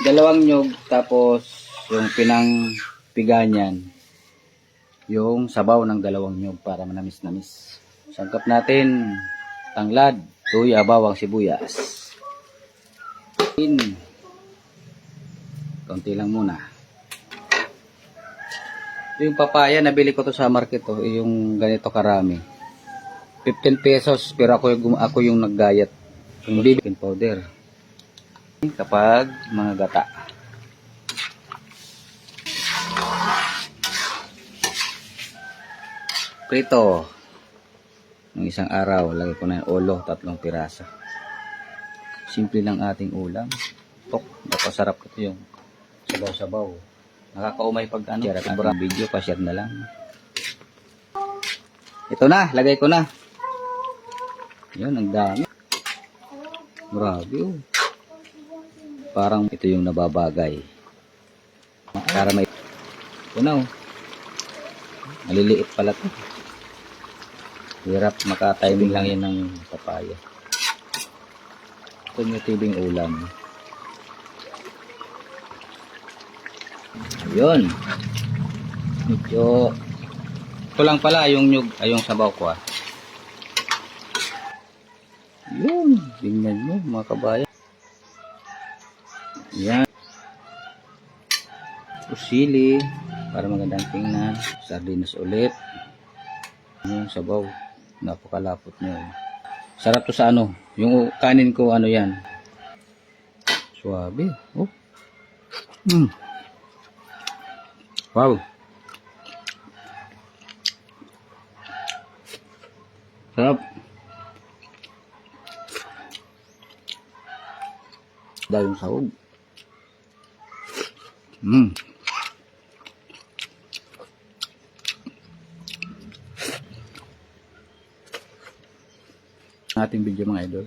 dalawang nyug, tapos yung pinangpiga niyan, yung sabaw ng dalawang nyug para manamis-namis. Sangkap natin tanglad, luya, bawang, sibuyas. Konti lang muna. Yung papaya, nabili ko to sa market to, yung ganito karami. 15 pesos, pero ako yung naggayat. Yung baking powder. Kapag mga gata. Prito. Ng isang araw, lagay ko na yung ulo, 3 piraso. Simple lang ating ulam. Tok, napasarap ito yung sabaw-sabaw. Nakakaumay pag ano, share at ang video, pa-share na lang. Ito na, lagay ko na. Yan, ang dami. Grabe oh. Parang ito yung nababagay. Para may ito na oh. Maliliit pala to. Hirap maka-timing lang yan ng papaya. Ito yung tibing ulam. Ayun. Medyo ito lang pala yung nyug, ay yung sabaw ko ah. Yun, tingnan mo mga kabayan. Yan. Usili para magandang tingnan. Sardinas ulit. Yung sabaw, napakalapot niya. Sarap to sa ano, yung kanin ko ano yan. Suabe. Oh. Wow. Sarap. Dahil yung sahog. Ating video mga idol.